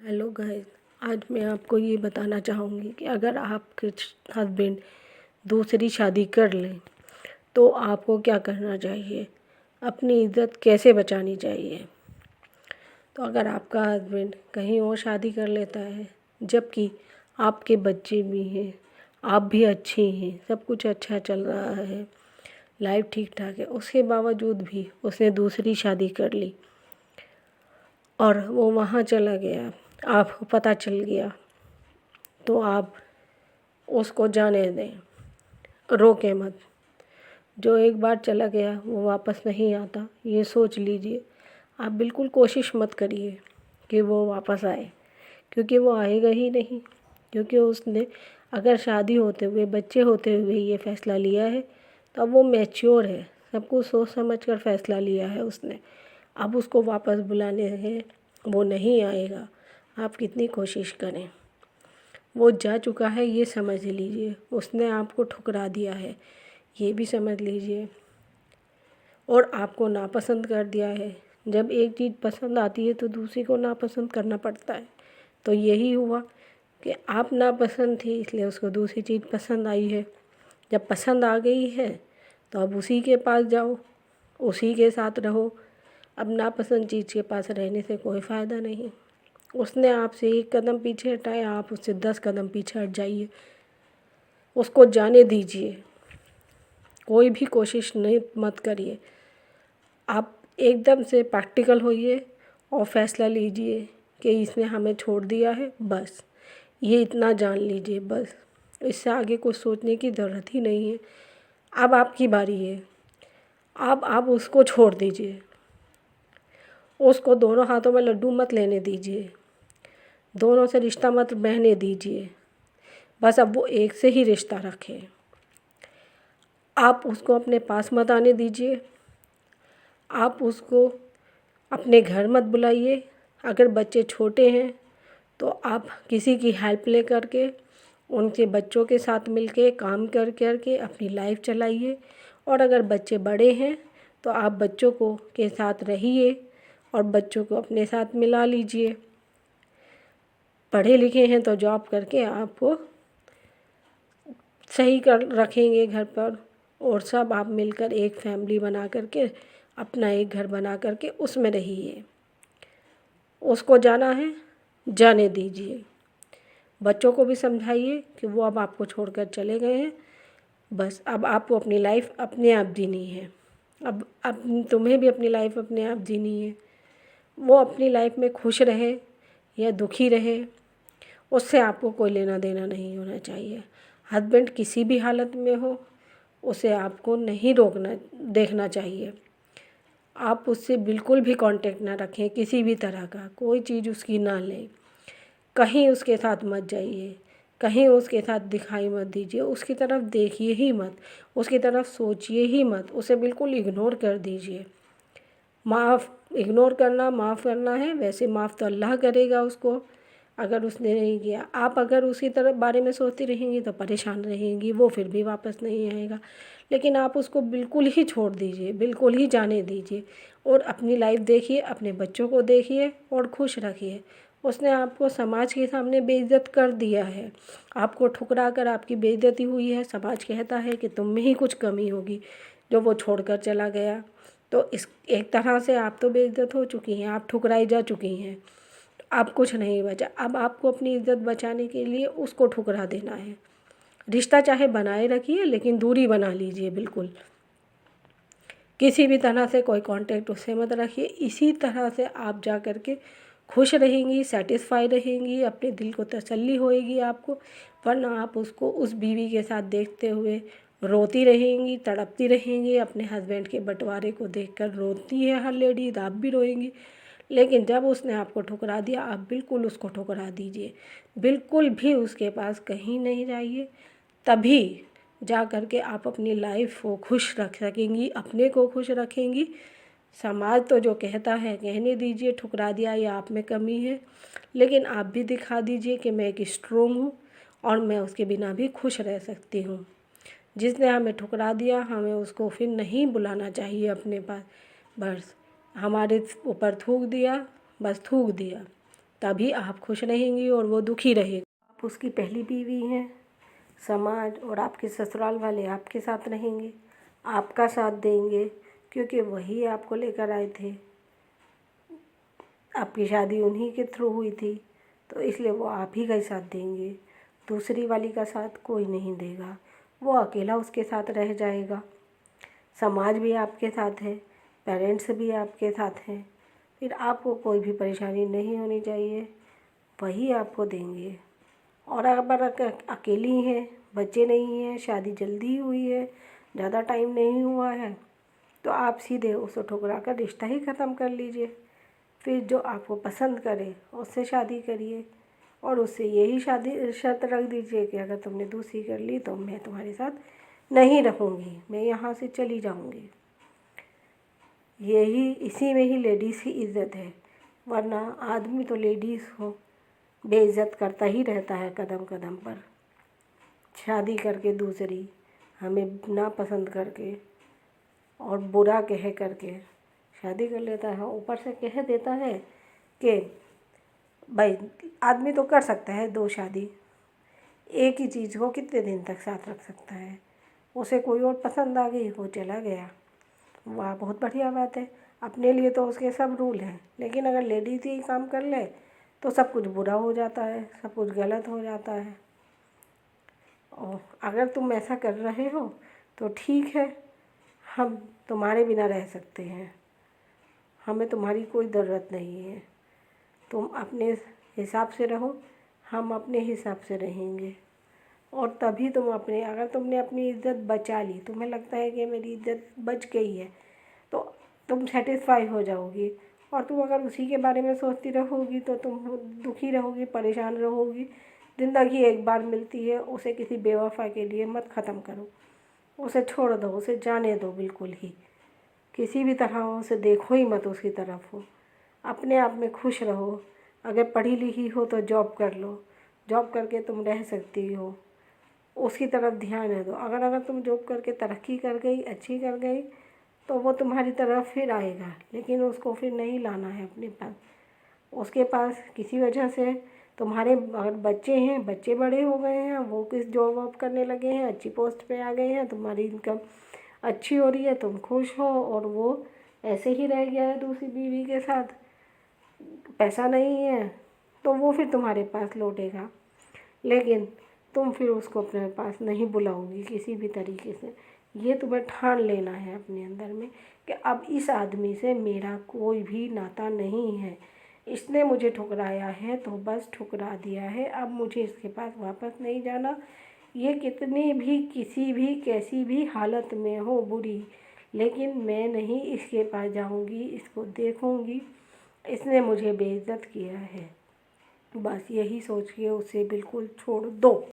Hello guys. आज मैं आपको ये बताना चाहूँगी कि अगर आपके हस्बैंड दूसरी शादी कर लें तो आपको क्या करना चाहिए, अपनी इज़्ज़त कैसे बचानी चाहिए। तो अगर आपका हस्बैंड कहीं और शादी कर लेता है जबकि आपके बच्चे भी हैं, आप भी अच्छी हैं, सब कुछ अच्छा चल रहा है, लाइफ ठीक ठाक है, उसके बावजूद भी उसने दूसरी शादी कर ली और वो वहाँ चला गया, आपको पता चल गया, तो आप उसको जाने दें, रोकें मत। जो एक बार चला गया वो वापस नहीं आता, ये सोच लीजिए। आप बिल्कुल कोशिश मत करिए कि वो वापस आए, क्योंकि वो आएगा ही नहीं। क्योंकि उसने अगर शादी होते हुए, बच्चे होते हुए ये फ़ैसला लिया है तो अब वो मैच्योर है, सब कुछ सोच समझ कर फ़ैसला लिया है उसने। अब उसको वापस बुलाने हैं, वो नहीं आएगा, आप कितनी कोशिश करें। वो जा चुका है ये समझ लीजिए, उसने आपको ठुकरा दिया है ये भी समझ लीजिए, और आपको नापसंद कर दिया है। जब एक चीज़ पसंद आती है तो दूसरी को नापसंद करना पड़ता है। तो यही हुआ कि आप नापसंद थी इसलिए उसको दूसरी चीज़ पसंद आई है। जब पसंद आ गई है तो अब उसी के पास जाओ, उसी के साथ रहो। अब नापसंद चीज़ के पास रहने से कोई फ़ायदा नहीं। उसने आपसे एक कदम पीछे हटाया, आप उससे 10 कदम पीछे हट जाइए, उसको जाने दीजिए। कोई भी कोशिश नहीं मत करिए। आप एकदम से प्रैक्टिकल होइए और फैसला लीजिए कि इसने हमें छोड़ दिया है, बस ये इतना जान लीजिए। बस इससे आगे कुछ सोचने की ज़रूरत ही नहीं है। अब आपकी बारी है। अब आप उसको छोड़ दीजिए, उसको दोनों हाथों में लड्डू मत लेने दीजिए, दोनों से रिश्ता मत बहने दीजिए। बस अब वो एक से ही रिश्ता रखे। आप उसको अपने पास मत आने दीजिए, आप उसको अपने घर मत बुलाइए। अगर बच्चे छोटे हैं तो आप किसी की हेल्प ले करके, उनके बच्चों के साथ मिलके काम कर करके अपनी लाइफ चलाइए। और अगर बच्चे बड़े हैं तो आप बच्चों को के साथ रहिए और बच्चों को अपने साथ मिला लीजिए। पढ़े लिखे हैं तो जॉब करके आपको सही कर रखेंगे घर पर, और सब आप मिलकर एक फैमिली बना करके अपना एक घर बना करके उसमें रहिए। उसको जाना है, जाने दीजिए। बच्चों को भी समझाइए कि वो अब आपको छोड़कर चले गए हैं, बस अब आपको अपनी लाइफ अपने आप जीनी है। अब तुम्हें भी अपनी लाइफ अपने आप जीनी है। वो अपनी लाइफ में खुश रहे या दुखी रहे, उससे आपको कोई लेना देना नहीं होना चाहिए। हस्बैंड किसी भी हालत में हो, उसे आपको नहीं रोकना देखना चाहिए। आप उससे बिल्कुल भी कांटेक्ट ना रखें, किसी भी तरह का कोई चीज़ उसकी ना लें, कहीं उसके साथ मत जाइए, कहीं उसके साथ दिखाई मत दीजिए, उसकी तरफ देखिए ही मत, उसकी तरफ सोचिए ही मत, उसे बिल्कुल इग्नोर कर दीजिए। इग्नोर करना माफ़ करना है, वैसे माफ़ तो अल्लाह करेगा उसको अगर उसने नहीं किया। आप अगर उसकी तरफ बारे में सोचती रहेंगी तो परेशान रहेंगी, वो फिर भी वापस नहीं आएगा। लेकिन आप उसको बिल्कुल ही छोड़ दीजिए, बिल्कुल ही जाने दीजिए और अपनी लाइफ देखिए, अपने बच्चों को देखिए और खुश रखिए। उसने आपको समाज के सामने बेइज्जत कर दिया है, आपको ठुकरा कर आपकी बेइज्जती हुई है। समाज कहता है कि तुम में ही कुछ कमी होगी जो वो छोड़कर चला गया। तो इस एक तरह से आप तो बेइज्जत हो चुकी हैं, आप ठुकराई जा चुकी हैं, अब कुछ नहीं बचा। अब आपको अपनी इज़्ज़त बचाने के लिए उसको ठुकरा देना है। रिश्ता चाहे बनाए रखिए लेकिन दूरी बना लीजिए, बिल्कुल किसी भी तरह से कोई कांटेक्ट उससे मत रखिए। इसी तरह से आप जा कर के खुश रहेंगी, सेटिस्फाई रहेंगी, अपने दिल को तसल्ली होएगी आपको। वरना आप उसको उस बीवी के साथ देखते हुए रोती रहेंगी, तड़पती रहेंगी। अपने हस्बैंड के बंटवारे को देखकर रोती है हर लेडीज़, आप भी रोएंगी। लेकिन जब उसने आपको ठुकरा दिया, आप बिल्कुल उसको ठुकरा दीजिए, बिल्कुल भी उसके पास कहीं नहीं जाइए। तभी जा कर के आप अपनी लाइफ को खुश रख सकेंगी, अपने को खुश रखेंगी। समाज तो जो कहता है कहने दीजिए, ठुकरा दिया या आप में कमी है, लेकिन आप भी दिखा दीजिए कि मैं एक स्ट्रोंग हूँ और मैं उसके बिना भी खुश रह सकती हूँ। जिसने हमें ठुकरा दिया हमें उसको फिर नहीं बुलाना चाहिए अपने पास। बस हमारे ऊपर थूक दिया, बस थूक दिया, तभी आप खुश रहेंगी और वो दुखी रहेगा। आप उसकी पहली बीवी हैं, समाज और आपके ससुराल वाले आपके साथ रहेंगे, आपका साथ देंगे, क्योंकि वही आपको लेकर आए थे। आपकी शादी उन्हीं के थ्रू हुई थी, तो इसलिए वो आप ही का ही साथ देंगे। दूसरी वाली का साथ कोई नहीं देगा, वो अकेला उसके साथ रह जाएगा। समाज भी आपके साथ है, पेरेंट्स भी आपके साथ हैं, फिर आपको कोई भी परेशानी नहीं होनी चाहिए, वही आपको देंगे। और अगर अकेली हैं, बच्चे नहीं हैं, शादी जल्दी हुई है, ज़्यादा टाइम नहीं हुआ है, तो आप सीधे उसे ठुकरा कर रिश्ता ही ख़त्म कर लीजिए। फिर जो आपको पसंद करे उससे शादी करिए और उससे यही शादी शर्त रख दीजिए कि अगर तुमने दूसरी कर ली तो मैं तुम्हारे साथ नहीं रहूँगी, मैं यहाँ से चली जाऊँगी। यही इसी में ही लेडीज़ की इज़्ज़त है, वरना आदमी तो लेडीज़ को बेइज्जत करता ही रहता है कदम कदम पर। शादी करके दूसरी, हमें ना पसंद करके और बुरा कह करके शादी कर लेता है। ऊपर से कह देता है कि भाई आदमी तो कर सकता है 2 शादी, एक ही चीज़ को कितने दिन तक साथ रख सकता है। उसे कोई और पसंद आ गई, वो चला गया, वाह बहुत बढ़िया बात है। अपने लिए तो उसके सब रूल हैं, लेकिन अगर लेडीज़ ही काम कर ले तो सब कुछ बुरा हो जाता है, सब कुछ गलत हो जाता है। और अगर तुम ऐसा कर रहे हो तो ठीक है, हम तुम्हारे बिना रह सकते हैं, हमें तुम्हारी कोई ज़रूरत नहीं है। तुम अपने हिसाब से रहो, हम अपने हिसाब से रहेंगे। और तभी तुम अगर तुमने अपनी इज़्ज़त बचा ली, तुम्हें लगता है कि मेरी इज़्ज़त बच गई है, तो तुम सेटिस्फाई हो जाओगी। और तुम अगर उसी के बारे में सोचती रहोगी तो तुम दुखी रहोगी, परेशान रहोगी। ज़िंदगी एक बार मिलती है, उसे किसी बेवफा के लिए मत ख़त्म करो, उसे छोड़ दो, उसे जाने दो बिल्कुल ही। किसी भी तरह उसे देखो ही मत उसकी तरफ हो। अपने आप में खुश रहो। अगर पढ़ी लिखी हो तो जॉब कर लो, जॉब करके तुम रह सकती हो, उसकी तरफ ध्यान है। तो अगर तुम जॉब करके तरक्की कर गई, अच्छी कर गई, तो वो तुम्हारी तरफ फिर आएगा, लेकिन उसको फिर नहीं लाना है अपने पास। उसके पास किसी वजह से तुम्हारे अगर बच्चे हैं, बच्चे बड़े हो गए हैं, वो किस जॉब वॉब करने लगे हैं, अच्छी पोस्ट पे आ गए हैं, तुम्हारी इनकम अच्छी हो रही है, तुम खुश हो, और वो ऐसे ही रह गया है दूसरी बीवी के साथ, पैसा नहीं है, तो वो फिर तुम्हारे पास लौटेगा। लेकिन तुम फिर उसको अपने पास नहीं बुलाओगी किसी भी तरीके से। ये तुम्हें ठान लेना है अपने अंदर में कि अब इस आदमी से मेरा कोई भी नाता नहीं है, इसने मुझे ठुकराया है तो बस ठुकरा दिया है, अब मुझे इसके पास वापस नहीं जाना। ये कितनी भी, किसी भी, कैसी भी हालत में हो बुरी, लेकिन मैं नहीं इसके पास जाऊंगी, इसको देखूंगी, इसने मुझे बेइज्जत किया है। बस यही सोच के उसे बिल्कुल छोड़ दो।